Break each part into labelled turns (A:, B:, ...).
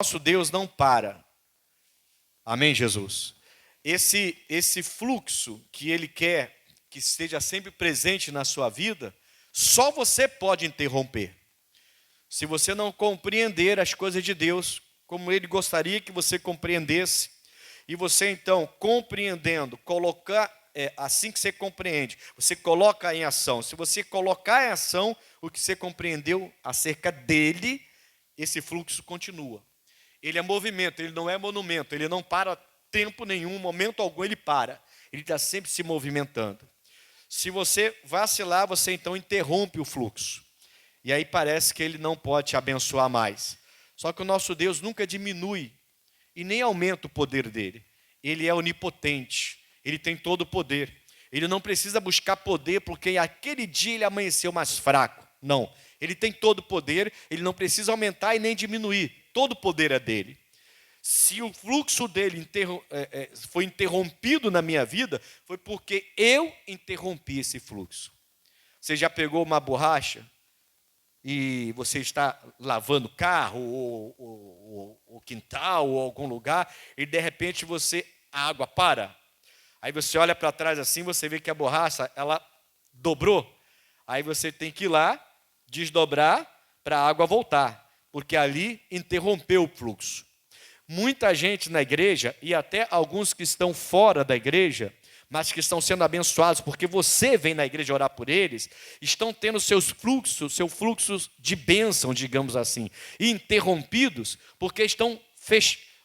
A: Nosso Deus não para. Amém, Jesus? Esse fluxo que Ele quer que esteja sempre presente na sua vida, só você pode interromper. Se você não compreender as coisas de Deus, como Ele gostaria que você compreendesse, e você então, compreendendo, colocar, assim que você compreende, você coloca em ação. Se você colocar em ação o que você compreendeu acerca dele, esse fluxo continua. Ele é movimento, ele não é monumento, ele não para tempo nenhum, momento algum ele para. Ele está sempre se movimentando. Se você vacilar, você então interrompe o fluxo. E aí parece que ele não pode te abençoar mais. Só que o nosso Deus nunca diminui e nem aumenta o poder dele. Ele é onipotente, ele tem todo o poder. Ele não precisa buscar poder porque aquele dia ele amanheceu mais fraco. Não, ele tem todo o poder, ele não precisa aumentar e nem diminuir. Todo o poder é dele. Se o fluxo dele foi interrompido na minha vida, foi porque eu interrompi esse fluxo. Você já pegou uma borracha e você está lavando o carro, ou quintal, ou algum lugar, e de repente a água para. Aí você olha para trás assim, você vê que a borracha, ela dobrou. Aí você tem que ir lá, desdobrar, para a água voltar, porque ali interrompeu o fluxo. Muita gente na igreja, e até alguns que estão fora da igreja, mas que estão sendo abençoados, porque você vem na igreja orar por eles, estão tendo seu fluxo de bênção, digamos assim, interrompidos, porque estão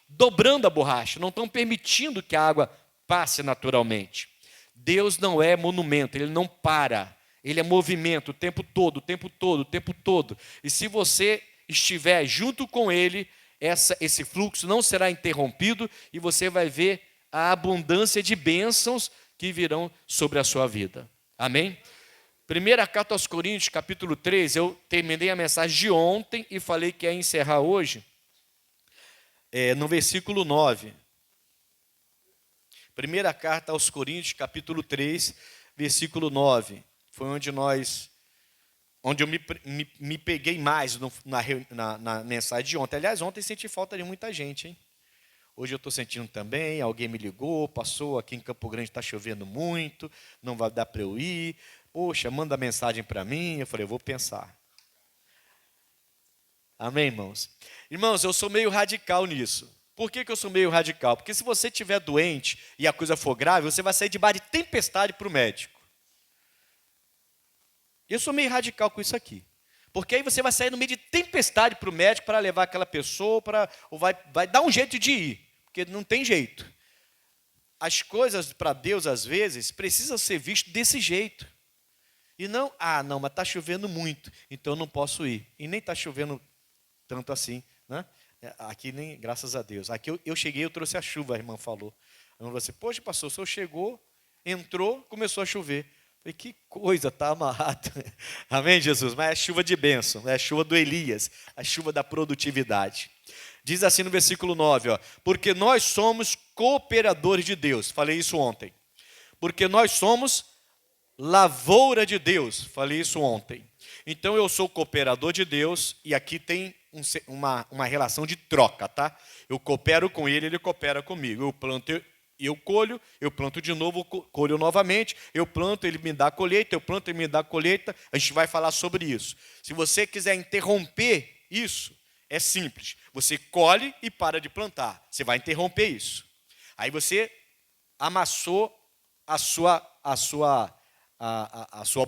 A: dobrando a borracha, não estão permitindo que a água passe naturalmente. Deus não é monumento, Ele não para, Ele é movimento o tempo todo, o tempo todo, o tempo todo. E se você estiver junto com Ele, esse fluxo não será interrompido e você vai ver a abundância de bênçãos que virão sobre a sua vida. Amém? Primeira carta aos Coríntios, capítulo 3, eu terminei a mensagem de ontem e falei que ia encerrar hoje, no versículo 9. Primeira carta aos Coríntios, capítulo 3, versículo 9. Foi onde eu me peguei mais na mensagem de ontem. Aliás, ontem senti falta de muita gente, hein? Hoje eu estou sentindo também, alguém me ligou, passou, aqui em Campo Grande está chovendo muito, não vai dar para eu ir. Poxa, manda mensagem para mim. Eu falei, eu vou pensar. Amém, irmãos? Irmãos, eu sou meio radical nisso. Por que eu sou meio radical? Porque se você estiver doente e a coisa for grave, você vai sair debaixo de tempestade para o médico. Eu sou meio radical com isso aqui. Porque aí você vai sair no meio de tempestade para o médico para levar aquela pessoa, ou vai dar um jeito de ir, porque não tem jeito. As coisas para Deus, às vezes, precisam ser vistas desse jeito. E não, não, mas está chovendo muito, então eu não posso ir. E nem está chovendo tanto assim, né? Aqui nem, graças a Deus. Aqui eu cheguei, eu trouxe a chuva, a irmã falou. A irmã falou assim, poxa, pastor, o senhor chegou, entrou, começou a chover. Falei, que coisa, está amarrado. Amém, Jesus? Mas é chuva de bênção, é a chuva do Elias, a chuva da produtividade. Diz assim no versículo 9, porque nós somos cooperadores de Deus. Falei isso ontem. Porque nós somos lavoura de Deus. Falei isso ontem. Então eu sou cooperador de Deus e aqui tem uma relação de troca, tá? Eu coopero com ele, ele coopera comigo. Eu planto, eu colho, eu planto de novo, colho novamente, eu planto, ele me dá a colheita, eu planto, ele me dá a colheita. A gente vai falar sobre isso. Se você quiser interromper isso, é simples. Você colhe e para de plantar. Você vai interromper isso. Aí você amassou a sua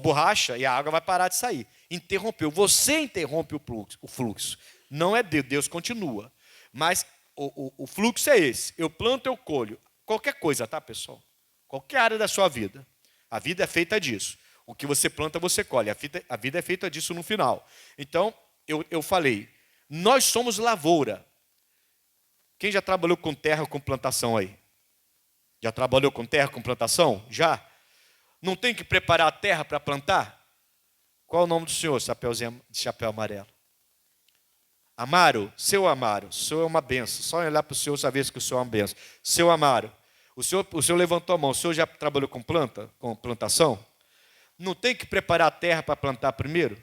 A: borracha e a água vai parar de sair. Interrompeu. Você interrompe o fluxo. Não é Deus, Deus continua. Mas o fluxo é esse. Eu planto, eu colho. Qualquer coisa, tá, pessoal? Qualquer área da sua vida. A vida é feita disso. O que você planta, você colhe. A vida é feita disso no final. Então, eu falei, nós somos lavoura. Quem já trabalhou com terra, com plantação aí? Já trabalhou com terra, com plantação? Já? Não tem que preparar a terra para plantar? Qual é o nome do senhor, chapéuzinho de chapéu amarelo? Amaro, seu Amaro, o senhor é uma benção. Só olhar para o senhor, saber que o senhor é uma benção. Seu Amaro, o senhor levantou a mão, o senhor já trabalhou com plantação? Não tem que preparar a terra para plantar primeiro?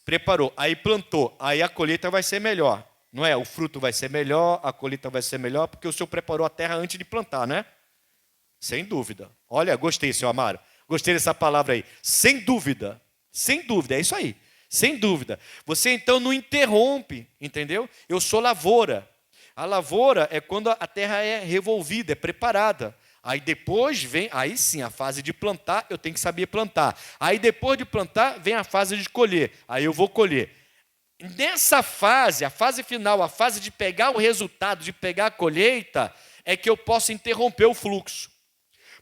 A: Preparou, aí plantou, aí a colheita vai ser melhor. não é? O fruto vai ser melhor, a colheita vai ser melhor, porque o Senhor preparou a terra antes de plantar, né? Sem dúvida. Olha, gostei, senhor Amaro. Gostei dessa palavra aí. Sem dúvida. Sem dúvida, é isso aí. Sem dúvida. Você então não interrompe, entendeu? Eu sou lavoura. A lavoura é quando a terra é revolvida, é preparada. Aí depois vem, aí sim, a fase de plantar, eu tenho que saber plantar. Aí depois de plantar, vem a fase de colher. Aí eu vou colher. Nessa fase, a fase final, a fase de pegar o resultado, de pegar a colheita, é que eu posso interromper o fluxo.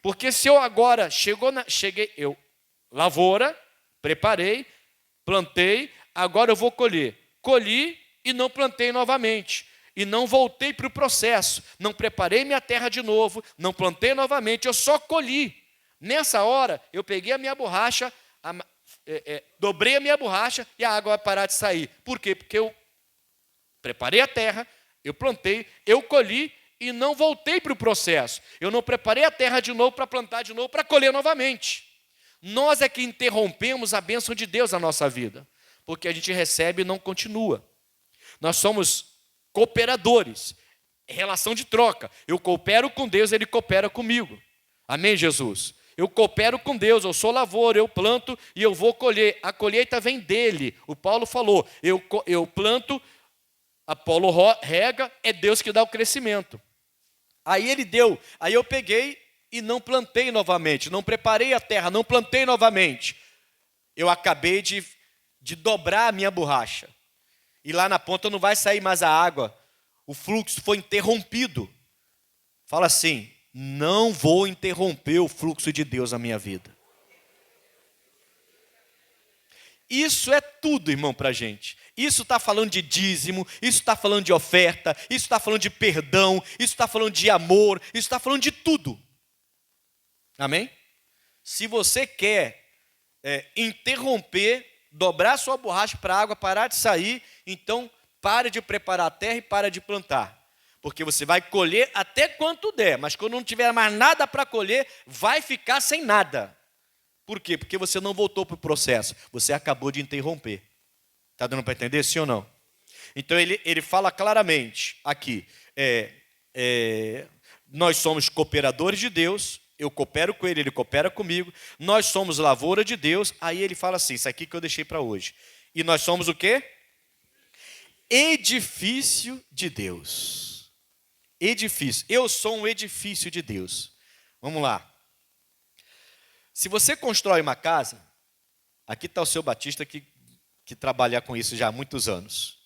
A: Porque se eu agora cheguei, eu lavoura, preparei, plantei, agora eu vou colher. Colhi e não plantei novamente. E não voltei para o processo. Não preparei minha terra de novo, não plantei novamente, eu só colhi. Nessa hora, eu peguei a minha borracha, dobrei a minha borracha e a água vai parar de sair. Por quê? Porque eu preparei a terra, eu plantei, eu colhi e não voltei para o processo. Eu não preparei a terra de novo para plantar de novo, para colher novamente. Nós é que interrompemos a bênção de Deus na nossa vida, porque a gente recebe e não continua. Nós somos cooperadores, relação de troca. Eu coopero com Deus, Ele coopera comigo. Amém, Jesus? Eu coopero com Deus, eu sou lavoura, eu planto e eu vou colher. A colheita vem dele. O Paulo falou, eu planto, Apolo rega, é Deus que dá o crescimento. Aí ele deu, aí eu peguei e não plantei novamente, não preparei a terra, não plantei novamente. Eu acabei de dobrar a minha borracha. E lá na ponta não vai sair mais a água. O fluxo foi interrompido. Fala assim, não vou interromper o fluxo de Deus na minha vida. Isso é tudo, irmão, para a gente. Isso está falando de dízimo, isso está falando de oferta, isso está falando de perdão, isso está falando de amor, isso está falando de tudo. Amém? Se você quer interromper, dobrar sua borracha para a água parar de sair, então pare de preparar a terra e pare de plantar. Porque você vai colher até quanto der, mas quando não tiver mais nada para colher, vai ficar sem nada. Por quê? Porque você não voltou para o processo, você acabou de interromper. Está dando para entender, sim ou não? Então ele fala claramente aqui, nós somos cooperadores de Deus, eu coopero com ele coopera comigo, nós somos lavoura de Deus, aí ele fala assim, isso aqui que eu deixei para hoje. E nós somos o quê? Edifício de Deus. Edifício. Eu sou um edifício de Deus. Vamos lá. Se você constrói uma casa, aqui está o seu Batista que trabalha com isso já há muitos anos.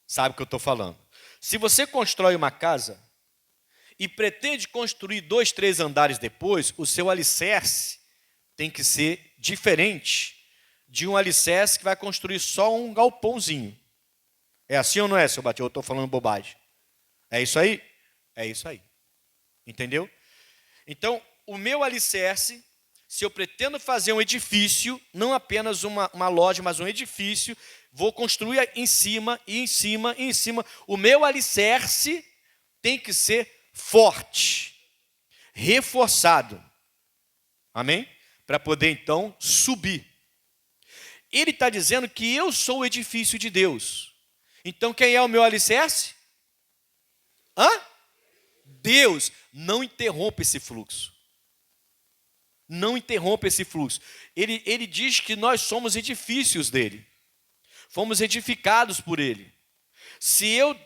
A: Sabe o que eu estou falando. Se você constrói uma casa e pretende construir 2, 3 andares depois, o seu alicerce tem que ser diferente de um alicerce que vai construir só um galpãozinho. É assim ou não é, seu Batista? Eu estou falando bobagem. É isso aí? É isso aí. Entendeu? Então, o meu alicerce, se eu pretendo fazer um edifício, não apenas uma loja, mas um edifício, vou construir em cima, e em cima, e em cima. O meu alicerce tem que ser forte, reforçado. Amém? Para poder então subir. Ele está dizendo que eu sou o edifício de Deus. Então quem é o meu alicerce? Deus. Não interrompa esse fluxo. Não interrompa esse fluxo. Ele diz que nós somos edifícios dele. Fomos edificados por ele. Se eu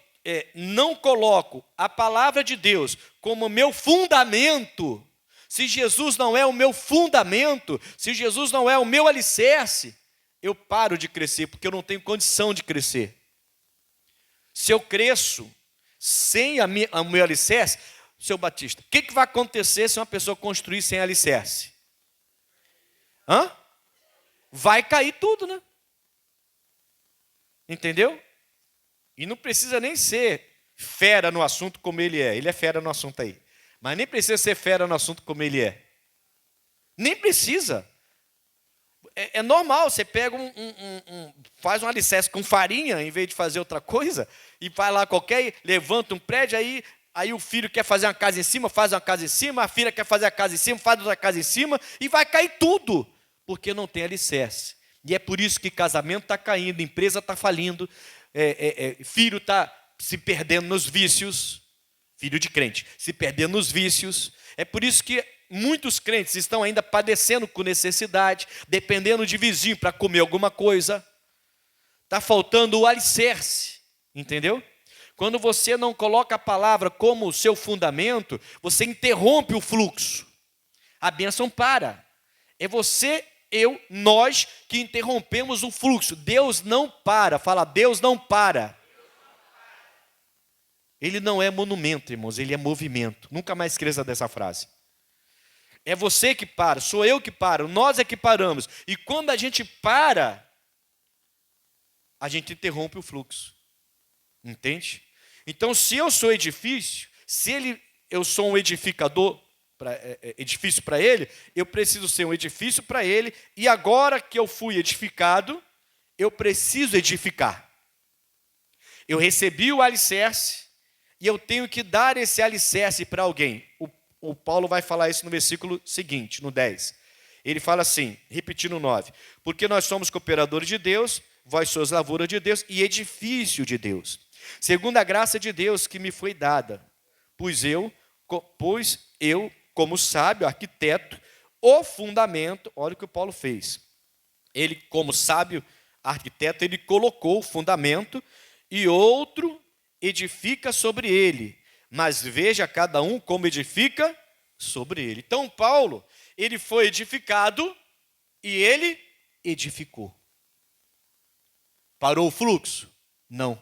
A: não coloco a palavra de Deus como meu fundamento, se Jesus não é o meu fundamento, se Jesus não é o meu alicerce, eu paro de crescer, porque eu não tenho condição de crescer. Se eu cresço sem o meu alicerce, seu Batista, o que vai acontecer se uma pessoa construir sem alicerce? Vai cair tudo, né? Entendeu? E não precisa nem ser fera no assunto como ele é. Ele é fera no assunto aí. Mas nem precisa ser fera no assunto como ele é. Nem precisa. É normal, você pega faz um alicerce com farinha, em vez de fazer outra coisa, e vai lá levanta um prédio, aí o filho quer fazer uma casa em cima, faz uma casa em cima, a filha quer fazer a casa em cima, faz outra casa em cima, e vai cair tudo, porque não tem alicerce. E é por isso que casamento está caindo, empresa está falindo, filho está se perdendo nos vícios, filho de crente, se perdendo nos vícios. É por isso que muitos crentes estão ainda padecendo com necessidade, dependendo de vizinho para comer alguma coisa. Está faltando o alicerce, entendeu? Quando você não coloca a palavra como seu fundamento, você interrompe o fluxo. A bênção para. É você, eu, nós que interrompemos o fluxo. Deus não para. Fala, Deus não para. Ele não é monumento, irmãos, ele é movimento. Nunca mais esqueça dessa frase. É você que para, sou eu que paro, nós é que paramos. E quando a gente para, a gente interrompe o fluxo. Entende? Então, se eu sou edifício, eu sou um edificador, edifício para ele, eu preciso ser um edifício para ele, e agora que eu fui edificado, eu preciso edificar. Eu recebi o alicerce, e eu tenho que dar esse alicerce para alguém. O Paulo vai falar isso no versículo seguinte, no 10. Ele fala assim, repetindo o 9. Porque nós somos cooperadores de Deus, vós sois lavoura de Deus e edifício de Deus. Segundo a graça de Deus que me foi dada. Pois eu, como sábio, arquiteto, o fundamento, olha o que o Paulo fez. Ele, como sábio arquiteto, ele colocou o fundamento e outro edifica sobre ele. Mas veja cada um como edifica sobre ele. Então, Paulo, ele foi edificado e ele edificou. Parou o fluxo? Não.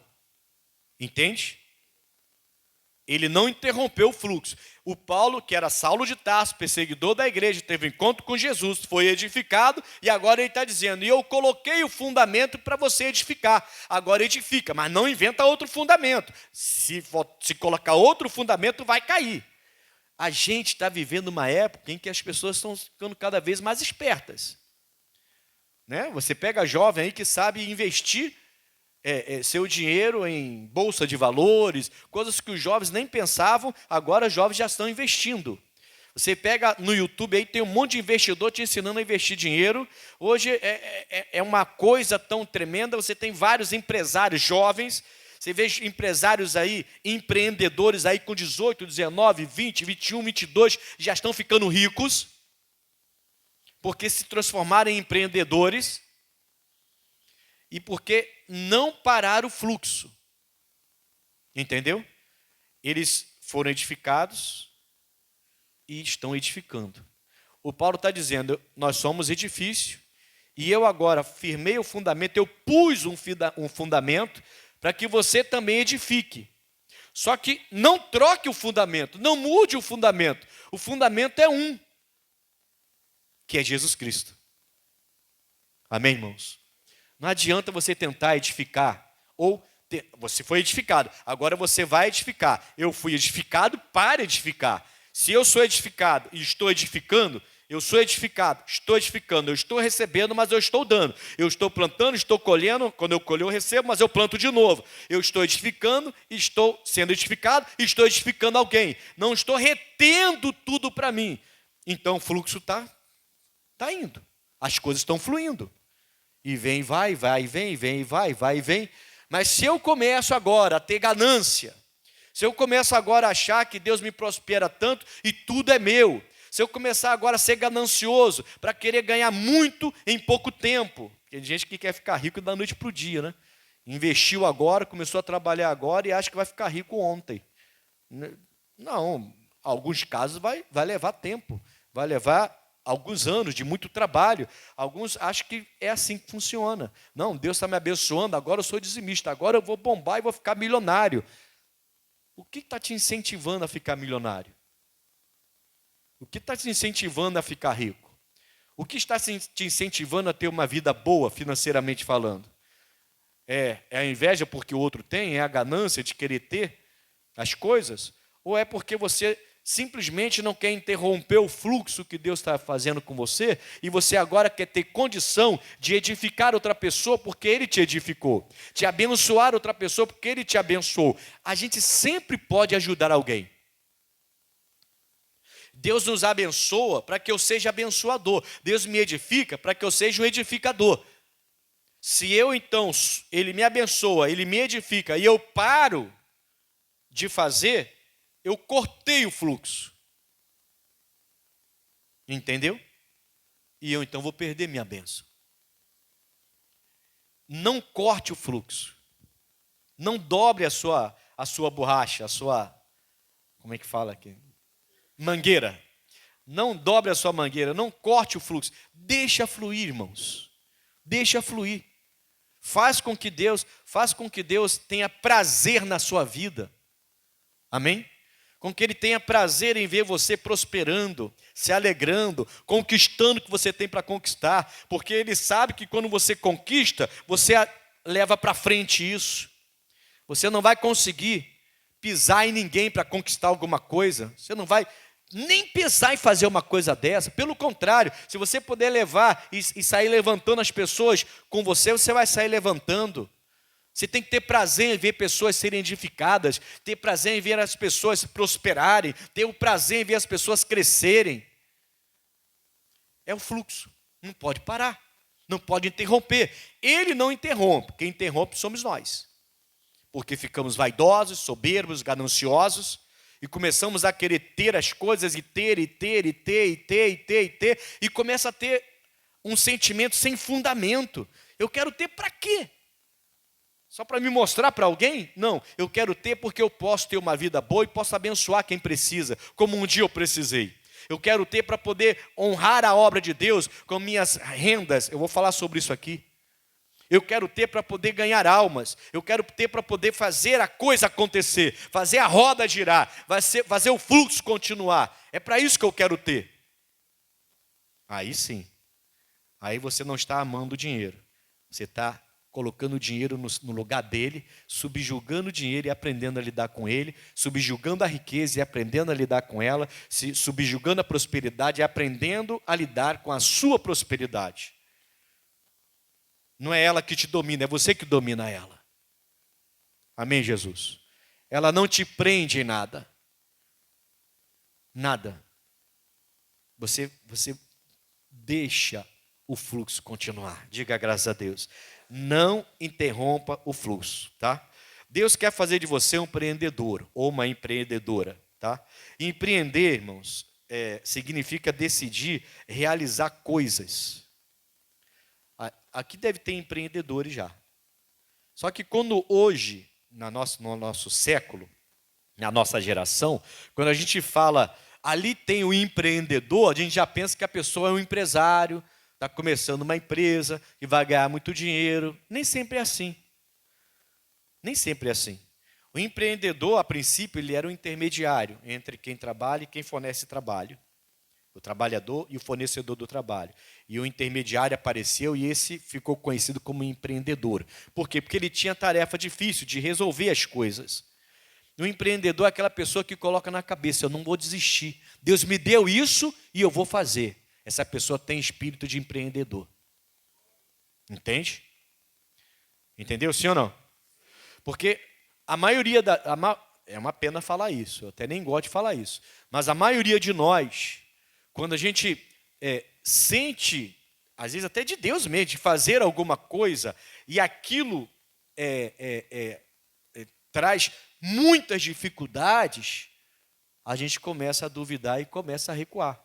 A: Entende? Ele não interrompeu o fluxo. O Paulo, que era Saulo de Tarso, perseguidor da igreja, teve um encontro com Jesus, foi edificado, e agora ele está dizendo, e eu coloquei o fundamento para você edificar. Agora edifica, mas não inventa outro fundamento. Se colocar outro fundamento, vai cair. A gente está vivendo uma época em que as pessoas estão ficando cada vez mais espertas. Né? Você pega jovem aí que sabe investir seu dinheiro em bolsa de valores, coisas que os jovens nem pensavam, agora os jovens já estão investindo. Você pega no YouTube aí, tem um monte de investidor te ensinando a investir dinheiro. Hoje é uma coisa tão tremenda, você tem vários empresários jovens, você vê empresários aí, empreendedores aí com 18, 19, 20, 21, 22, já estão ficando ricos, porque se transformaram em empreendedores, e porque não pararam o fluxo. Entendeu? Eles foram edificados e estão edificando. O Paulo está dizendo, nós somos edifício, e eu agora firmei o fundamento, eu pus um fundamento para que você também edifique. Só que não troque o fundamento, não mude o fundamento. O fundamento é um, que é Jesus Cristo. Amém, irmãos? Não adianta você tentar edificar, você foi edificado, agora você vai edificar. Eu fui edificado para edificar. Se eu sou edificado e estou edificando, eu sou edificado, estou edificando, eu estou recebendo, mas eu estou dando. Eu estou plantando, estou colhendo, quando eu colho eu recebo, mas eu planto de novo. Eu estou edificando, estou sendo edificado, estou edificando alguém. Não estou retendo tudo para mim. Então o fluxo está indo, as coisas estão fluindo. E vem, vai, vem, vai, vem. Mas se eu começo agora a ter ganância, se eu começo agora a achar que Deus me prospera tanto e tudo é meu, se eu começar agora a ser ganancioso para querer ganhar muito em pouco tempo, tem gente que quer ficar rico da noite para o dia, né? Investiu agora, começou a trabalhar agora e acha que vai ficar rico ontem. Não, alguns casos vai levar tempo, vai levar alguns anos de muito trabalho. Alguns acham que é assim que funciona. Não, Deus está me abençoando, agora eu sou dizimista, agora eu vou bombar e vou ficar milionário. O que está te incentivando a ficar milionário? O que está te incentivando a ficar rico? O que está te incentivando a ter uma vida boa, financeiramente falando? É a inveja porque o outro tem? É a ganância de querer ter as coisas? Ou é porque você simplesmente não quer interromper o fluxo que Deus está fazendo com você, e você agora quer ter condição de edificar outra pessoa porque Ele te edificou, de abençoar outra pessoa porque Ele te abençoou. A gente sempre pode ajudar alguém. Deus nos abençoa para que eu seja abençoador. Deus me edifica para que eu seja um edificador. Se eu então, ele me abençoa, ele me edifica, e eu paro de fazer, eu cortei o fluxo. Entendeu? E eu então vou perder minha bênção. Não corte o fluxo. Não dobre a sua borracha, a sua, como é que fala aqui? Mangueira. Não dobre a sua mangueira, não corte o fluxo. Deixa fluir, irmãos. Deixa fluir. Faz com que Deus tenha prazer na sua vida. Amém? Com que Ele tenha prazer em ver você prosperando, se alegrando, conquistando o que você tem para conquistar. Porque Ele sabe que quando você conquista, você leva para frente isso. Você não vai conseguir pisar em ninguém para conquistar alguma coisa. Você não vai nem pensar em fazer uma coisa dessa. Pelo contrário, se você puder levar e sair levantando as pessoas com você, você vai sair levantando. Você tem que ter prazer em ver pessoas serem edificadas, ter prazer em ver as pessoas prosperarem, ter o prazer em ver as pessoas crescerem. É o fluxo, não pode parar, não pode interromper. Ele não interrompe, quem interrompe somos nós. Porque ficamos vaidosos, soberbos, gananciosos, e começamos a querer ter as coisas e ter, e começa a ter um sentimento sem fundamento. Eu quero ter para quê? Só para me mostrar para alguém? Não, eu quero ter porque eu posso ter uma vida boa e posso abençoar quem precisa, como um dia eu precisei. Eu quero ter para poder honrar a obra de Deus com minhas rendas. Eu vou falar sobre isso aqui. Eu quero ter para poder ganhar almas. Eu quero ter para poder fazer a coisa acontecer, fazer a roda girar, fazer o fluxo continuar. É para isso que eu quero ter. Aí sim. Aí você não está amando o dinheiro. Você está colocando o dinheiro no lugar dele, subjugando o dinheiro e aprendendo a lidar com ele, subjugando a riqueza e aprendendo a lidar com ela, subjugando a prosperidade e aprendendo a lidar com a sua prosperidade. Não é ela que te domina, é você que domina ela. Amém, Jesus? Ela não te prende em nada. Nada. Você deixa o fluxo continuar. Diga graças a Deus. Não interrompa o fluxo, tá? Deus quer fazer de você um empreendedor ou uma empreendedora, tá? Empreender, irmãos, significa decidir realizar coisas. Aqui deve ter empreendedores já. Só que quando hoje, no nosso século, na nossa geração, quando a gente fala, ali tem o empreendedor, a gente já pensa que a pessoa é um empresário, está começando uma empresa e vai ganhar muito dinheiro. Nem sempre é assim. Nem sempre é assim. O empreendedor, a princípio, ele era um intermediário entre quem trabalha e quem fornece trabalho. O trabalhador e o fornecedor do trabalho. E o intermediário apareceu e esse ficou conhecido como empreendedor. Por quê? Porque ele tinha tarefa difícil de resolver as coisas. O empreendedor é aquela pessoa que coloca na cabeça, eu não vou desistir. Deus me deu isso e eu vou fazer. Essa pessoa tem espírito de empreendedor. Entende? Entendeu, sim ou não? Porque a maioria é uma pena falar isso, eu até nem gosto de falar isso. Mas a maioria de nós, quando a gente sente, às vezes até de Deus mesmo, de fazer alguma coisa, e aquilo traz muitas dificuldades, a gente começa a duvidar e começa a recuar.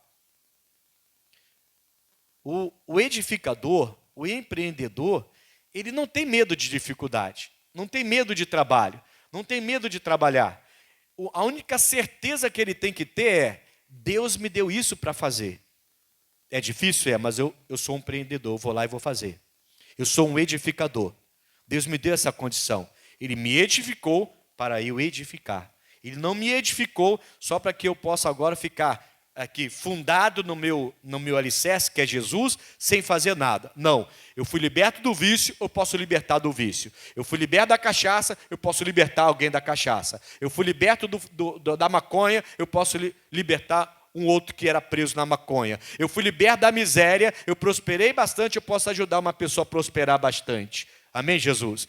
A: O edificador, o empreendedor, ele não tem medo de dificuldade, não tem medo de trabalho, não tem medo de trabalhar. A única certeza que ele tem que ter é, Deus me deu isso para fazer. É difícil? Mas eu sou um empreendedor, eu vou lá e vou fazer. Eu sou um edificador. Deus me deu essa condição. Ele me edificou para eu edificar. Ele não me edificou só para que eu possa agora ficar aqui fundado no meu alicerce, que é Jesus, sem fazer nada. Não, eu fui liberto do vício, eu posso libertar do vício. Eu fui liberto da cachaça, eu posso libertar alguém da cachaça. Eu fui liberto da maconha, eu posso libertar um outro que era preso na maconha. Eu fui liberto da miséria, eu prosperei bastante, eu posso ajudar uma pessoa a prosperar bastante. Amém, Jesus?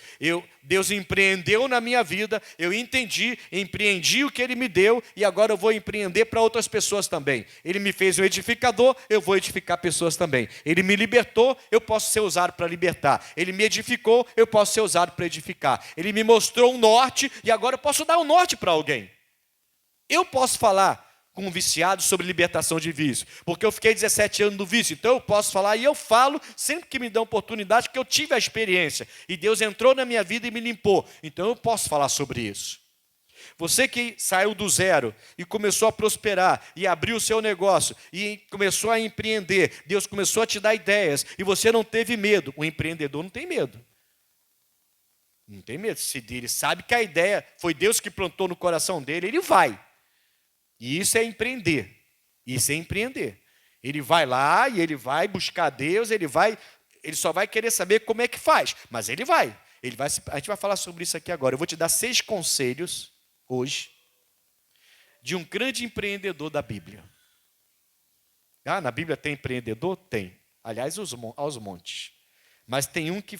A: Deus empreendeu na minha vida, eu entendi, empreendi o que Ele me deu e agora eu vou empreender para outras pessoas também. Ele me fez um edificador, eu vou edificar pessoas também. Ele me libertou, eu posso ser usado para libertar. Ele me edificou, eu posso ser usado para edificar. Ele me mostrou um norte e agora eu posso dar um norte para alguém. Eu posso falar com um viciado sobre libertação de vício, porque eu fiquei 17 anos no vício, então eu posso falar e eu falo sempre que me dão oportunidade, porque eu tive a experiência e Deus entrou na minha vida e me limpou, então eu posso falar sobre isso. Você que saiu do zero e começou a prosperar e abriu o seu negócio e começou a empreender, Deus começou a te dar ideias e você não teve medo. O empreendedor não tem medo. Não tem medo. Se ele sabe que a ideia foi Deus que plantou no coração dele, ele vai. E isso é empreender. Isso é empreender. Ele vai lá e ele vai buscar Deus, ele só vai querer saber como é que faz, mas ele vai. A gente vai falar sobre isso aqui agora. Eu vou te dar 6 conselhos hoje de um grande empreendedor da Bíblia. Ah, na Bíblia tem empreendedor? Tem. Aliás, aos montes. Mas tem um que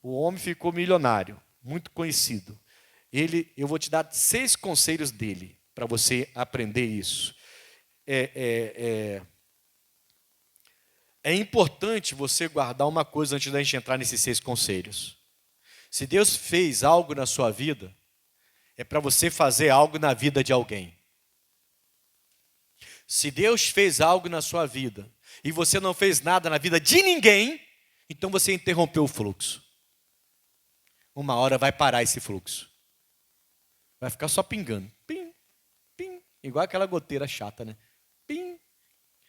A: o homem ficou milionário, muito conhecido. Eu vou te dar 6 conselhos dele, para você aprender isso. É importante você guardar uma coisa antes da gente entrar nesses 6 conselhos. Se Deus fez algo na sua vida, é para você fazer algo na vida de alguém. Se Deus fez algo na sua vida e você não fez nada na vida de ninguém, então você interrompeu o fluxo. Uma hora vai parar esse fluxo. Vai ficar só pingando. Pim, pim. Igual aquela goteira chata, né? Pim.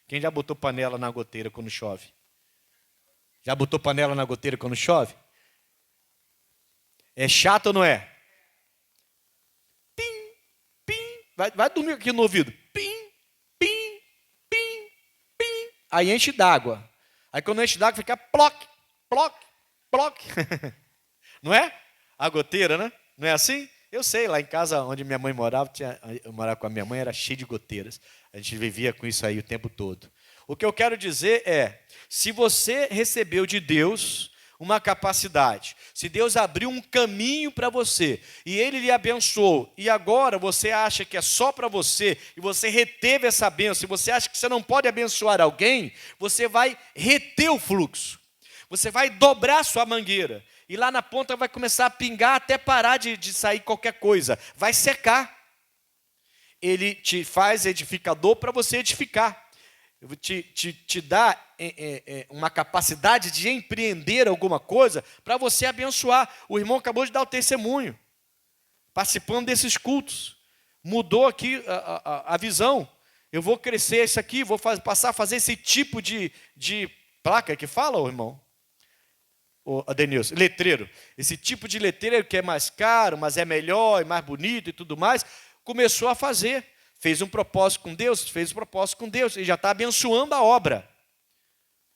A: Quem já botou panela na goteira quando chove? Já botou panela na goteira quando chove? É chato ou não é? Pim, pim. Vai dormir aqui no ouvido. Pim, pim, pim, pim. Aí enche d'água. Aí quando enche d'água fica ploc, ploc, ploc. Não é? A goteira, né? Não é assim? Eu sei, lá em casa onde minha mãe morava, eu morava com a minha mãe, era cheio de goteiras. A gente vivia com isso aí o tempo todo. O que eu quero dizer é, se você recebeu de Deus uma capacidade, se Deus abriu um caminho para você, e Ele lhe abençoou, e agora você acha que é só para você, e você reteve essa bênção, e você acha que você não pode abençoar alguém, você vai reter o fluxo. Você vai dobrar sua mangueira. E lá na ponta vai começar a pingar até parar de sair qualquer coisa. Vai secar. Ele te faz edificador para você edificar. Te dá uma capacidade de empreender alguma coisa para você abençoar. O irmão acabou de dar o testemunho, participando desses cultos. Mudou aqui a visão. Eu vou crescer isso aqui, vou passar a fazer esse tipo de placa que fala, irmão? Adenilson, letreiro. Esse tipo de letreiro que é mais caro, mas é melhor e mais bonito e tudo mais, começou a fazer. Fez um propósito com Deus, e já está abençoando a obra.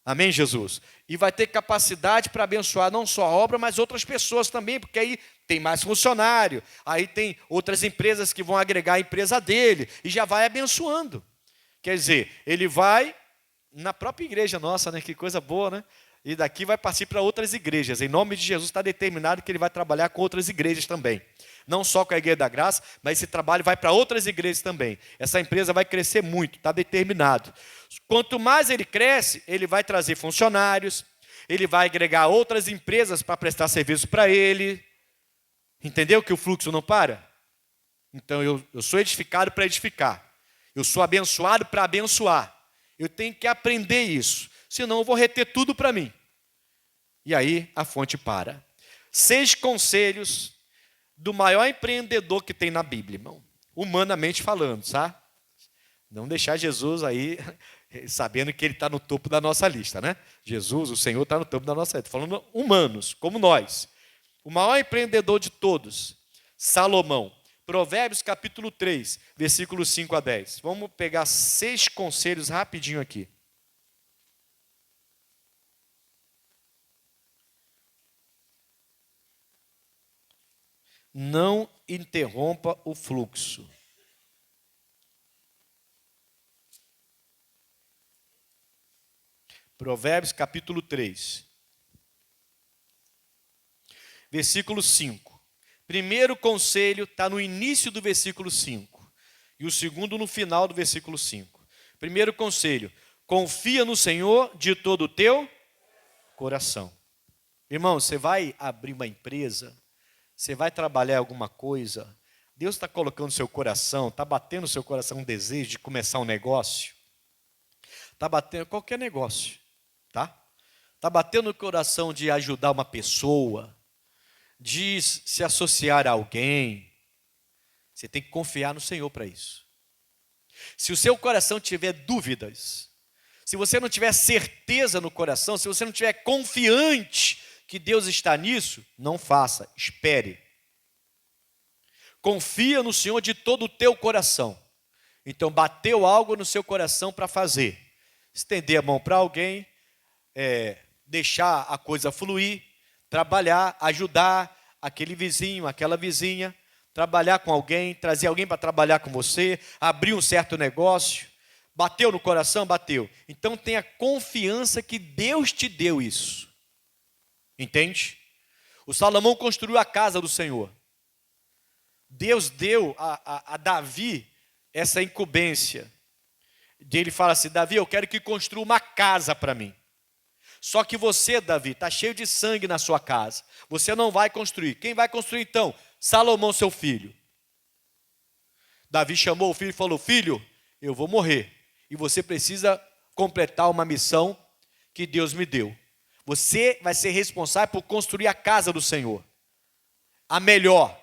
A: Amém, Jesus? E vai ter capacidade para abençoar não só a obra, mas outras pessoas também, porque aí tem mais funcionário, aí tem outras empresas que vão agregar a empresa dele, e já vai abençoando. Quer dizer, ele vai na própria igreja nossa, né? Que coisa boa, né? E daqui vai partir para outras igrejas. Em nome de Jesus está determinado que ele vai trabalhar com outras igrejas também. Não só com a Igreja da Graça, mas esse trabalho vai para outras igrejas também. Essa empresa vai crescer muito, está determinado. Quanto mais ele cresce, ele vai trazer funcionários, ele vai agregar outras empresas para prestar serviço para ele. Entendeu que o fluxo não para? Então eu sou edificado para edificar. Eu sou abençoado para abençoar. Eu tenho que aprender isso. Senão eu vou reter tudo para mim. E aí a fonte para. 6 conselhos do maior empreendedor que tem na Bíblia, irmão. Humanamente falando, sabe? Não deixar Jesus aí sabendo que ele está no topo da nossa lista, né? Jesus, o Senhor, está no topo da nossa lista. Falando humanos, como nós. O maior empreendedor de todos, Salomão. Provérbios capítulo 3, versículos 5 a 10. Vamos pegar 6 conselhos rapidinho aqui. Não interrompa o fluxo. Provérbios capítulo 3. versículo 5. Primeiro conselho está no início do versículo 5. E o segundo no final do versículo 5. Primeiro conselho: confia no Senhor de todo o teu coração. Irmão, você vai abrir uma empresa, você vai trabalhar em alguma coisa, Deus está colocando no seu coração, está batendo no seu coração um desejo de começar um negócio, está batendo qualquer negócio, tá? Está batendo no coração de ajudar uma pessoa, de se associar a alguém, você tem que confiar no Senhor para isso. Se o seu coração tiver dúvidas, se você não tiver certeza no coração, se você não tiver confiante que Deus está nisso, não faça, espere. Confia no Senhor de todo o teu coração. Então, bateu algo no seu coração para fazer. Estender a mão para alguém, deixar a coisa fluir, trabalhar, ajudar aquele vizinho, aquela vizinha, trabalhar com alguém, trazer alguém para trabalhar com você, abrir um certo negócio. Bateu no coração? Bateu. Então tenha confiança que Deus te deu isso. Entende? O Salomão construiu a casa do Senhor. Deus deu a Davi essa incumbência. Ele fala assim: Davi, eu quero que construa uma casa para mim. Só que você, Davi, está cheio de sangue na sua casa. Você não vai construir. Quem vai construir então? Salomão, seu filho. Davi chamou o filho e falou: filho, eu vou morrer. E você precisa completar uma missão que Deus me deu. Você vai ser responsável por construir a casa do Senhor. A melhor.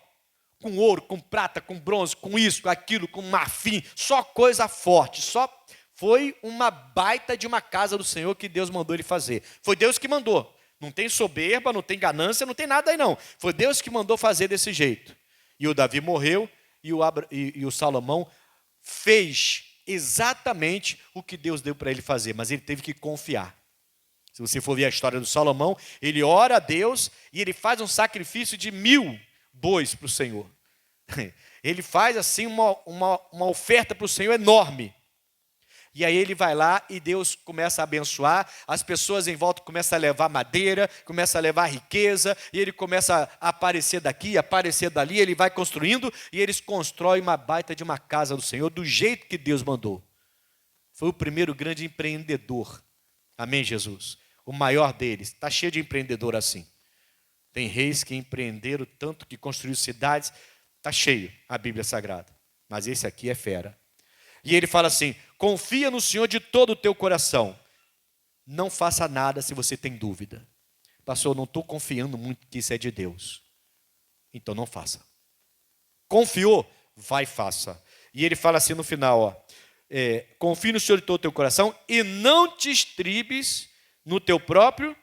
A: Com ouro, com prata, com bronze, com isso, com aquilo, com marfim. Só coisa forte. Só foi uma baita de uma casa do Senhor que Deus mandou ele fazer. Foi Deus que mandou. Não tem soberba, não tem ganância, não tem nada aí não. Foi Deus que mandou fazer desse jeito. E o Davi morreu e o Salomão fez exatamente o que Deus deu para ele fazer, mas ele teve que confiar. Se você for ver a história do Salomão, ele ora a Deus e ele faz um sacrifício de 1000 bois para o Senhor. Ele faz assim uma oferta para o Senhor enorme. E aí ele vai lá e Deus começa a abençoar, as pessoas em volta começam a levar madeira, começam a levar riqueza, e ele começa a aparecer daqui, aparecer dali, ele vai construindo, e eles constroem uma baita de uma casa do Senhor, do jeito que Deus mandou. Foi o primeiro grande empreendedor. Amém, Jesus? O maior deles. Está cheio de empreendedor assim. Tem reis que empreenderam tanto, que construíram cidades, está cheio a Bíblia Sagrada. Mas esse aqui é fera. E ele fala assim: confia no Senhor de todo o teu coração. Não faça nada se você tem dúvida. Pastor, eu não estou confiando muito que isso é de Deus. Então não faça. Confiou? Vai e faça. E ele fala assim no final, confie no Senhor de todo o teu coração e não te estribes no teu próprio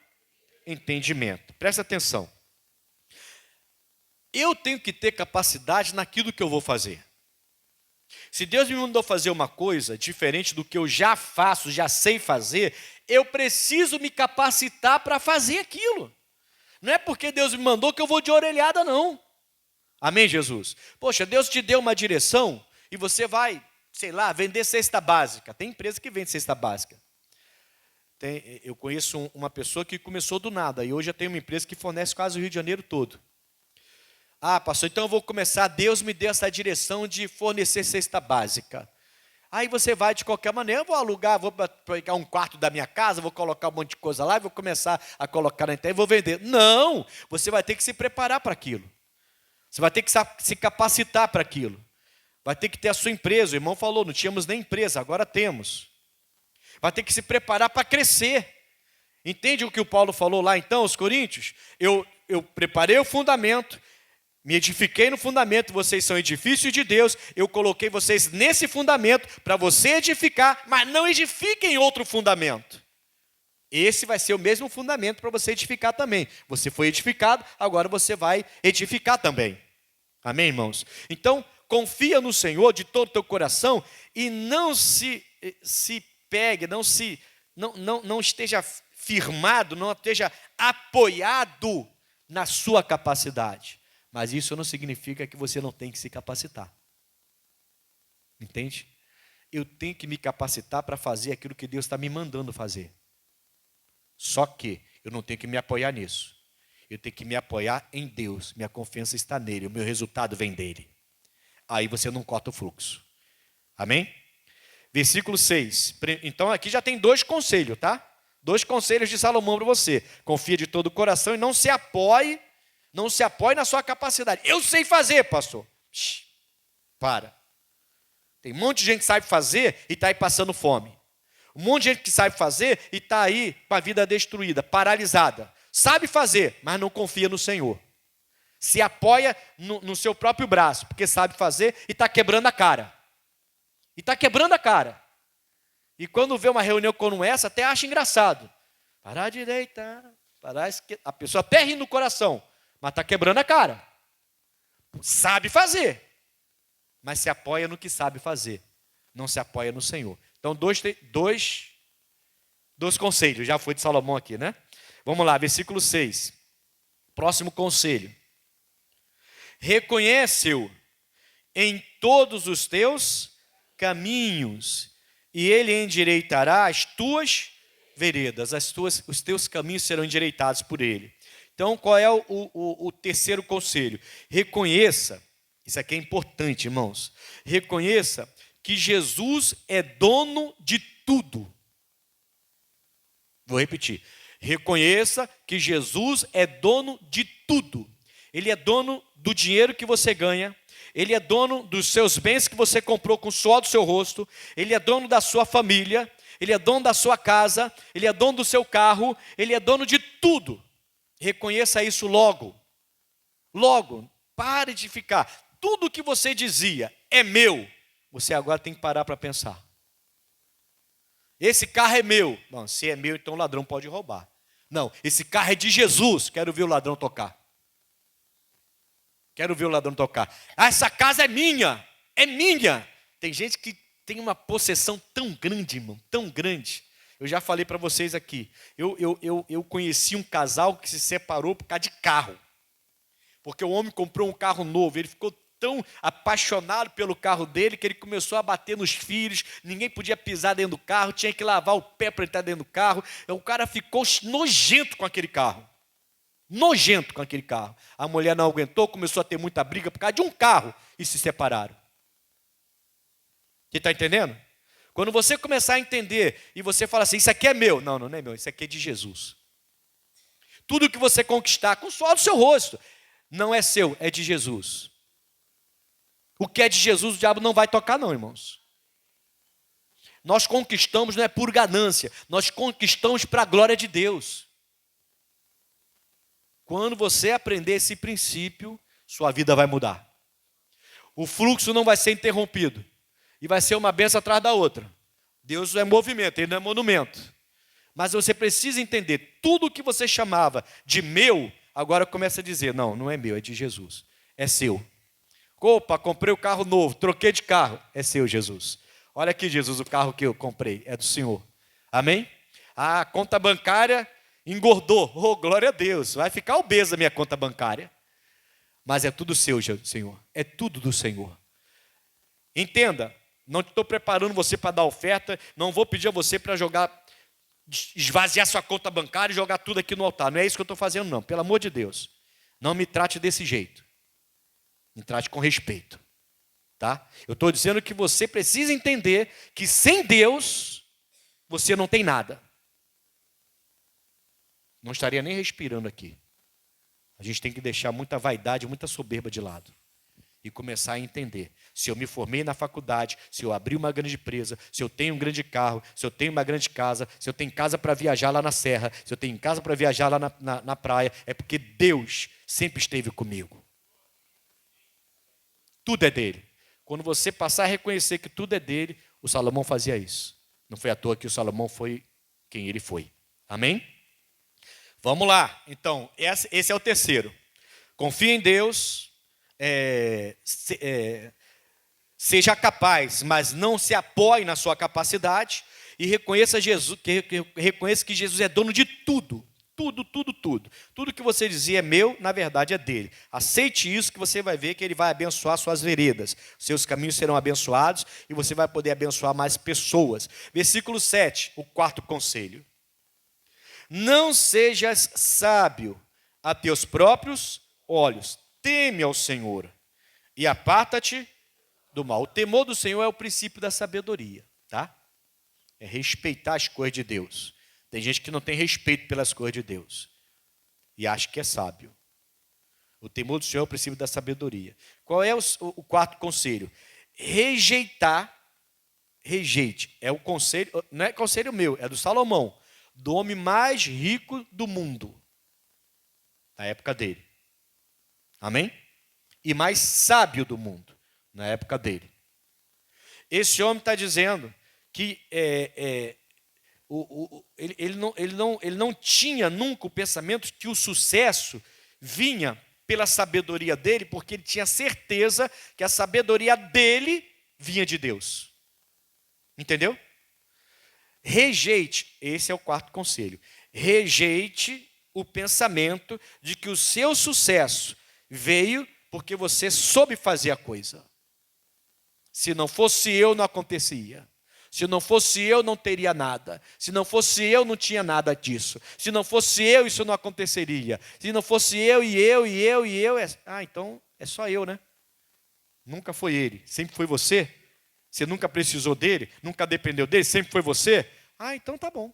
A: entendimento. Presta atenção. Eu tenho que ter capacidade naquilo que eu vou fazer. Se Deus me mandou fazer uma coisa diferente do que eu já faço, já sei fazer, eu preciso me capacitar para fazer aquilo. Não é porque Deus me mandou que eu vou de orelhada, não. Amém, Jesus? Poxa, Deus te deu uma direção e você vai, sei lá, vender cesta básica. Tem empresa que vende cesta básica. Eu conheço uma pessoa que começou do nada e hoje já tem uma empresa que fornece quase o Rio de Janeiro todo. Ah, pastor, então eu vou começar, Deus me deu essa direção de fornecer cesta básica. Aí você vai de qualquer maneira, eu vou alugar, vou pegar um quarto da minha casa, vou colocar um monte de coisa lá, e vou começar a colocar na internet e vou vender. Não, você vai ter que se preparar para aquilo. Você vai ter que se capacitar para aquilo. Vai ter que ter a sua empresa. O irmão falou, não tínhamos nem empresa, agora temos. Vai ter que se preparar para crescer. Entende o que o Paulo falou lá então, aos Coríntios? Eu preparei o fundamento, me edifiquei no fundamento, vocês são edifícios de Deus, eu coloquei vocês nesse fundamento para você edificar, mas não edifiquem outro fundamento. Esse vai ser o mesmo fundamento para você edificar também. Você foi edificado, agora você vai edificar também. Amém, irmãos? Então, confia no Senhor de todo o teu coração e não se pegue, não esteja firmado, não esteja apoiado na sua capacidade. Mas isso não significa que você não tem que se capacitar. Entende? Eu tenho que me capacitar para fazer aquilo que Deus está me mandando fazer. Só que eu não tenho que me apoiar nisso. Eu tenho que me apoiar em Deus. Minha confiança está nele. O meu resultado vem dele. Aí você não corta o fluxo. Amém? Versículo 6. Então aqui já tem 2 conselhos, tá? 2 conselhos de Salomão para você. Confia de todo o coração e não se apoie na sua capacidade. Eu sei fazer, pastor. Para. Tem um monte de gente que sabe fazer e está aí passando fome. Um monte de gente que sabe fazer e está aí com a vida destruída, paralisada. Sabe fazer, mas não confia no Senhor. Se apoia no seu próprio braço, porque sabe fazer e está quebrando a cara. E quando vê uma reunião como essa, até acha engraçado. Parar de deitar, a pessoa até ri no coração, mas está quebrando a cara. Sabe fazer, mas se apoia no que sabe fazer. Não se apoia no Senhor. Então, dois conselhos. Já foi de Salomão aqui, né? Vamos lá, versículo 6. Próximo conselho. Reconhece-o em todos os teus caminhos, e ele endireitará as tuas veredas. Os teus caminhos serão endireitados por ele. Então, qual é o terceiro conselho? Reconheça, isso aqui é importante, irmãos. Reconheça que Jesus é dono de tudo. Vou repetir. Reconheça que Jesus é dono de tudo. Ele é dono do dinheiro que você ganha. Ele é dono dos seus bens que você comprou com o suor do seu rosto. Ele é dono da sua família. Ele é dono da sua casa. Ele é dono do seu carro. Ele é dono de tudo. Reconheça isso logo. Logo. Pare de ficar. Tudo que você dizia é meu. Você agora tem que parar para pensar. Esse carro é meu. Não, se é meu, então o ladrão pode roubar. Não, esse carro é de Jesus. Quero ver o ladrão tocar. Ah, essa casa é minha. É minha. Tem gente que tem uma possessão tão grande, irmão. Tão grande. Eu já falei para vocês aqui. Eu conheci um casal que se separou por causa de carro. Porque o homem comprou um carro novo. Ele ficou tão apaixonado pelo carro dele que ele começou a bater nos filhos. Ninguém podia pisar dentro do carro. Tinha que lavar o pé para entrar dentro do carro. O cara ficou nojento com aquele carro. A mulher não aguentou, começou a ter muita briga por causa de um carro e se separaram. Você está entendendo? Quando você começar a entender e você fala assim, isso aqui é meu. Não, não é meu, isso aqui é de Jesus. Tudo que você conquistar com o suor do seu rosto, não é seu, é de Jesus. O que é de Jesus, o diabo não vai tocar não, irmãos. Nós conquistamos não é por ganância, nós conquistamos para a glória de Deus. Quando você aprender esse princípio, sua vida vai mudar. O fluxo não vai ser interrompido. E vai ser uma bênção atrás da outra. Deus é movimento, Ele não é monumento. Mas você precisa entender, tudo que você chamava de meu, agora começa a dizer, não, não é meu, é de Jesus. É seu. Opa, comprei o carro novo, troquei de carro. É seu, Jesus. Olha aqui, Jesus, o carro que eu comprei, é do Senhor. Amém? A conta bancária engordou. Oh, glória a Deus. Vai ficar obesa a minha conta bancária. Mas é tudo seu, Senhor. É tudo do Senhor. Entenda, não estou preparando você para dar oferta. Não vou pedir a você para esvaziar sua conta bancária e jogar tudo aqui no altar. Não é isso que eu estou fazendo, não. Pelo amor de Deus. Não me trate desse jeito. Me trate com respeito. Tá? Eu estou dizendo que você precisa entender que sem Deus, você não tem nada. Não estaria nem respirando aqui. A gente tem que deixar muita vaidade, muita soberba de lado. E começar a entender. Se eu me formei na faculdade, se eu abri uma grande empresa, se eu tenho um grande carro, se eu tenho uma grande casa, se eu tenho casa para viajar lá na serra, se eu tenho casa para viajar lá na praia, é porque Deus sempre esteve comigo. Tudo é dele. Quando você passar a reconhecer que tudo é dele, o Salomão fazia isso. Não foi à toa que o Salomão foi quem ele foi. Amém? Vamos lá. Então, esse é o terceiro. Confie em Deus, seja capaz, mas não se apoie na sua capacidade e reconheça que Jesus é dono de tudo. Tudo, tudo, tudo. Tudo que você dizia é meu, na verdade é dele. Aceite isso que você vai ver que ele vai abençoar suas veredas. Seus caminhos serão abençoados e você vai poder abençoar mais pessoas. Versículo 7, o quarto conselho. Não sejas sábio a teus próprios olhos. Teme ao Senhor e aparta-te do mal. O temor do Senhor é o princípio da sabedoria, tá? É respeitar as coisas de Deus. Tem gente que não tem respeito pelas coisas de Deus e acha que é sábio. O temor do Senhor é o princípio da sabedoria. Qual é o quarto conselho? Rejeite. É o conselho, não é conselho meu, é do Salomão, do homem mais rico do mundo, na época dele. Amém? E mais sábio do mundo, na época dele. Esse homem está dizendo que ele não tinha nunca o pensamento que o sucesso vinha pela sabedoria dele, porque ele tinha certeza que a sabedoria dele vinha de Deus. Entendeu? Rejeite, esse é o quarto conselho. Rejeite o pensamento de que o seu sucesso veio porque você soube fazer a coisa. Se não fosse eu, não acontecia. Se não fosse eu, não teria nada. Se não fosse eu, não tinha nada disso. Se não fosse eu, isso não aconteceria. Se não fosse eu, então é só eu, né? Nunca foi ele, sempre foi você. Você nunca precisou dele, nunca dependeu dele, sempre foi você. Então tá bom.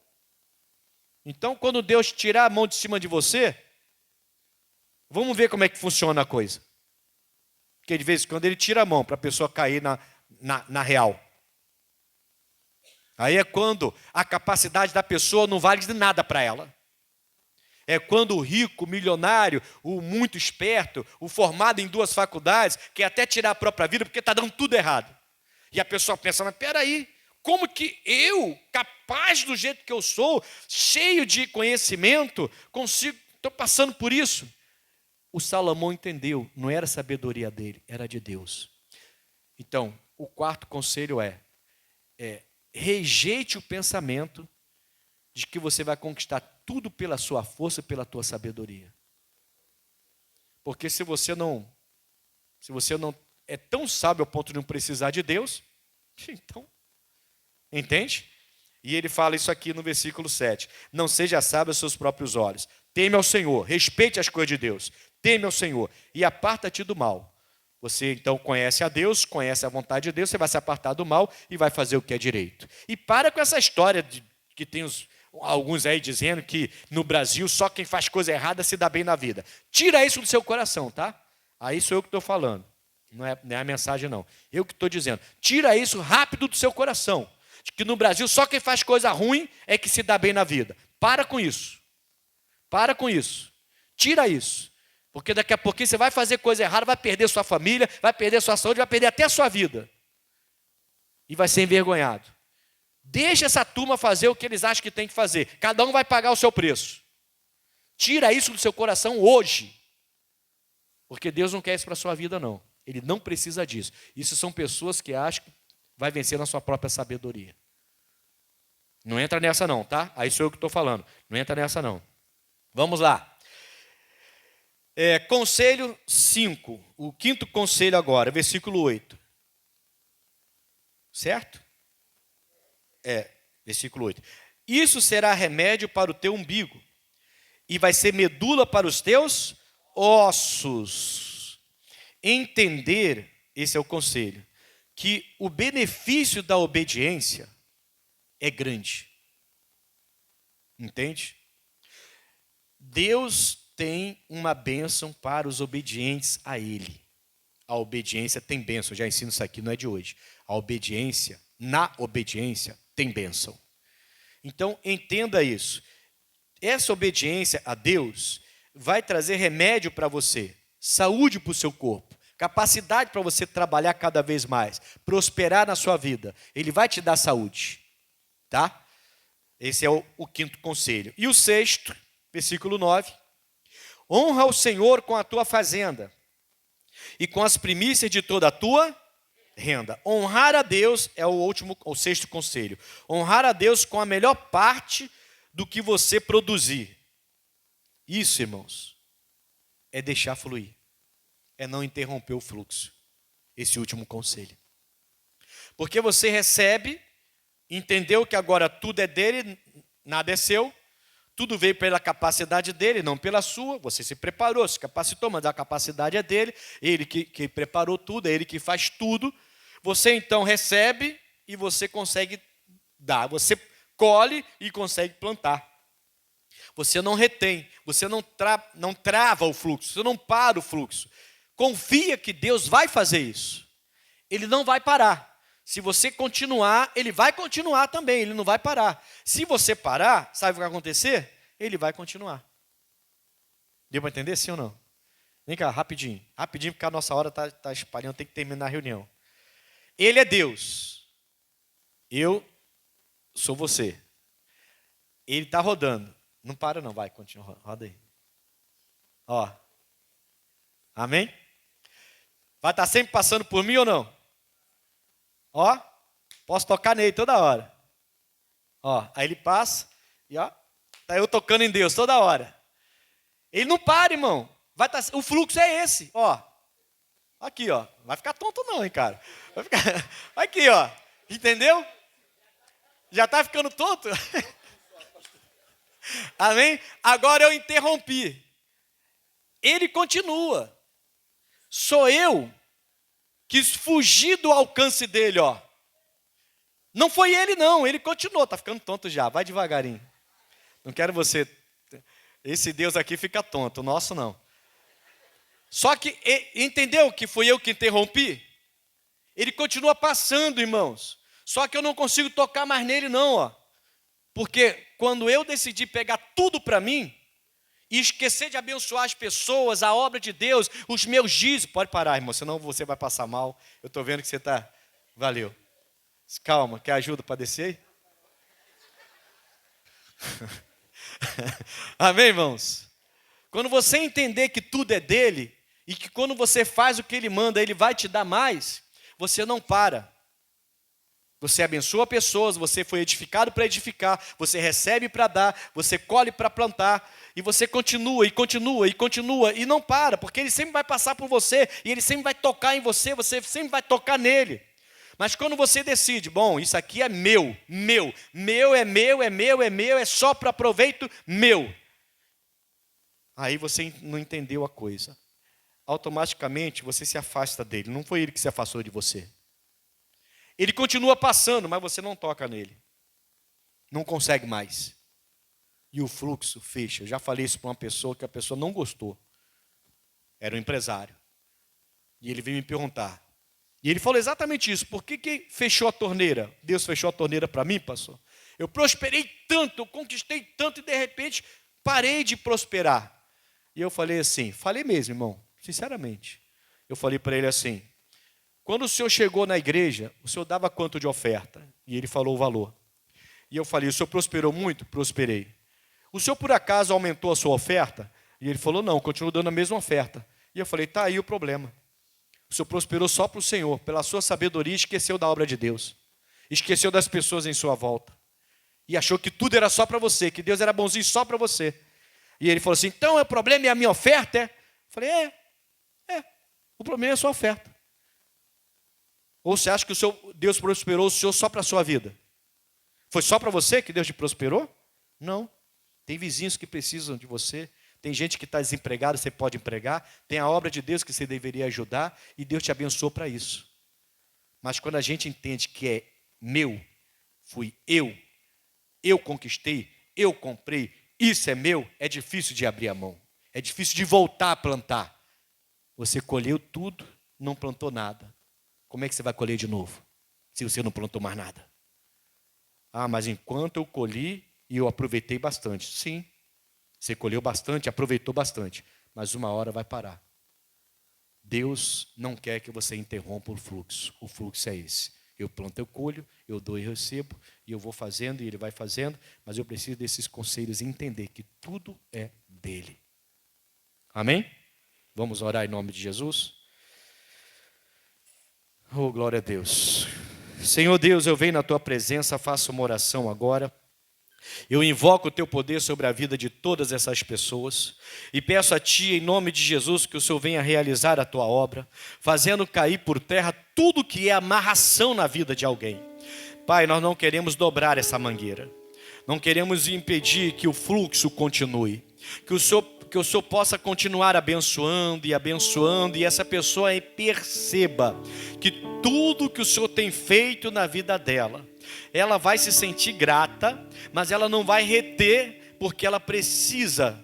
A: Então, quando Deus tirar a mão de cima de você, vamos ver como é que funciona a coisa. Porque de vez em quando ele tira a mão para a pessoa cair na real. Aí é quando a capacidade da pessoa não vale de nada para ela. É quando o rico, o milionário, o muito esperto, o formado em 2 faculdades, quer até tirar a própria vida porque está dando tudo errado. E a pessoa pensa, mas peraí, como que eu, capaz do jeito que eu sou, cheio de conhecimento, estou passando por isso? O Salomão entendeu, não era a sabedoria dele, era de Deus. Então, o quarto conselho é rejeite o pensamento de que você vai conquistar tudo pela sua força, pela tua sabedoria. Porque se você não é tão sábio ao ponto de não precisar de Deus, então, entende? E ele fala isso aqui no versículo 7. Não seja sábio aos seus próprios olhos. Teme ao Senhor, respeite as coisas de Deus. Teme ao Senhor e aparta-te do mal. Você então conhece a Deus, conhece a vontade de Deus, você vai se apartar do mal e vai fazer o que é direito. E para com essa história que tem alguns aí dizendo que no Brasil só quem faz coisa errada se dá bem na vida. Tira isso do seu coração, tá? Aí sou eu que estou falando. Não é a mensagem, não. Eu que estou dizendo. Tira isso rápido do seu coração. De que no Brasil só quem faz coisa ruim é que se dá bem na vida. Para com isso. Para com isso. Tira isso. Porque daqui a pouquinho você vai fazer coisa errada, vai perder sua família, vai perder sua saúde, vai perder até a sua vida. E vai ser envergonhado. Deixa essa turma fazer o que eles acham que tem que fazer. Cada um vai pagar o seu preço. Tira isso do seu coração hoje. Porque Deus não quer isso para a sua vida, não. Ele não precisa disso. Isso são pessoas que acham que vai vencer na sua própria sabedoria. Não entra nessa não, tá? Aí sou eu que estou falando. Não entra nessa não. Vamos lá. Conselho 5. O quinto conselho agora, versículo 8. Certo? Versículo 8. Isso será remédio para o teu umbigo e vai ser medula para os teus ossos. Entender, esse é o conselho, que o benefício da obediência é grande. Entende? Deus tem uma bênção para os obedientes a Ele. A obediência tem bênção, já ensino isso aqui, não é de hoje. Na obediência, tem bênção. Então, entenda isso. Essa obediência a Deus vai trazer remédio para você, saúde para o seu corpo, capacidade para você trabalhar cada vez mais, prosperar na sua vida. Ele vai te dar saúde, tá? Esse é o quinto conselho. E o sexto, versículo 9. Honra o Senhor com a tua fazenda e com as primícias de toda a tua renda. Honrar a Deus é o sexto conselho. Honrar a Deus com a melhor parte do que você produzir. Isso, irmãos, é deixar fluir. É não interromper o fluxo. Esse último conselho. Porque você recebe, entendeu que agora tudo é dele, nada é seu. Tudo veio pela capacidade dele, não pela sua. Você se preparou, se capacitou, mas a capacidade é dele. Ele que preparou tudo, é ele que faz tudo. Você então recebe e você consegue dar. Você colhe e consegue plantar. Você não retém, você não trava o fluxo, você não para o fluxo. Confia que Deus vai fazer isso. Ele não vai parar. Se você continuar, ele vai continuar também, ele não vai parar. Se você parar, sabe o que vai acontecer? Ele vai continuar. Deu para entender, sim ou não? Vem cá, rapidinho. Rapidinho, porque a nossa hora está espalhando, tem que terminar a reunião. Ele é Deus. Eu sou você. Ele está rodando. Não para não, vai, continua, roda aí. Ó. Amém? Vai estar sempre passando por mim ou não? Ó, posso tocar nele toda hora. Ó, aí ele passa e ó, tá eu tocando em Deus toda hora. Ele não para, irmão. O fluxo é esse, ó. Aqui, ó. Vai ficar tonto não, hein, cara. Vai ficar... Aqui, ó. Entendeu? Já tá ficando tonto? Amém? Agora eu interrompi. Ele continua. Sou eu quis fugir do alcance dele, ó. Não foi ele não, ele continuou, tá ficando tonto já, vai devagarinho. Não quero você, esse Deus aqui fica tonto, o nosso não. Só que, entendeu que foi eu que interrompi? Ele continua passando, irmãos. Só que eu não consigo tocar mais nele não, ó. Porque quando eu decidi pegar tudo para mim, e esquecer de abençoar as pessoas, a obra de Deus, os meus dízimos. Pode parar, irmão, senão você vai passar mal. Eu estou vendo que você está... Valeu. Calma, quer ajuda para descer? Amém, irmãos? Quando você entender que tudo é dele, e que quando você faz o que ele manda, ele vai te dar mais, você não para. Você abençoa pessoas, você foi edificado para edificar, você recebe para dar, você colhe para plantar, e você continua, e continua, e continua, e não para, porque ele sempre vai passar por você, e ele sempre vai tocar em você, você sempre vai tocar nele. Mas quando você decide, bom, isso aqui é meu, é só para proveito meu. Aí você não entendeu a coisa. Automaticamente você se afasta dele, não foi ele que se afastou de você. Ele continua passando, mas você não toca nele. Não consegue mais. E o fluxo fecha. Eu já falei isso para uma pessoa que a pessoa não gostou. Era um empresário. E ele veio me perguntar. E ele falou exatamente isso. Por que fechou a torneira? Deus fechou a torneira para mim, pastor? Eu prosperei tanto, eu conquistei tanto e de repente parei de prosperar. E eu falei assim, falei mesmo, irmão, sinceramente. Eu falei para ele assim, quando o senhor chegou na igreja, o senhor dava quanto de oferta? E ele falou o valor. E eu falei, o senhor prosperou muito? Prosperei. O senhor por acaso aumentou a sua oferta? E ele falou, não, continuo dando a mesma oferta. E eu falei, tá aí o problema. O senhor prosperou só para o Senhor, pela sua sabedoria, esqueceu da obra de Deus. Esqueceu das pessoas em sua volta. E achou que tudo era só para você, que Deus era bonzinho só para você. E ele falou assim, então o problema é a minha oferta? Eu falei, o problema é a sua oferta. Ou você acha que Deus prosperou o senhor só para a sua vida? Foi só para você que Deus te prosperou? Não. Tem vizinhos que precisam de você. Tem gente que está desempregada, você pode empregar. Tem a obra de Deus que você deveria ajudar. E Deus te abençoou para isso. Mas quando a gente entende que é meu, fui eu conquistei, eu comprei, isso é meu, é difícil de abrir a mão. É difícil de voltar a plantar. Você colheu tudo, não plantou nada. Como é que você vai colher de novo, se você não plantou mais nada? Ah, mas enquanto eu colhi e eu aproveitei bastante. Sim, você colheu bastante, aproveitou bastante, mas uma hora vai parar. Deus não quer que você interrompa o fluxo é esse. Eu planto, eu colho, eu dou e recebo, e eu vou fazendo e ele vai fazendo, mas eu preciso desses conselhos e entender que tudo é dele. Amém? Vamos orar em nome de Jesus? Oh, glória a Deus. Senhor Deus, eu venho na tua presença, faço uma oração agora. Eu invoco o teu poder sobre a vida de todas essas pessoas e peço a ti, em nome de Jesus, que o Senhor venha realizar a tua obra, fazendo cair por terra tudo que é amarração na vida de alguém. Pai, nós não queremos dobrar essa mangueira. Não queremos impedir que o fluxo continue. Que o Senhor possa continuar abençoando e essa pessoa aí perceba que tudo que o Senhor tem feito na vida dela, ela vai se sentir grata, mas ela não vai reter, porque ela precisa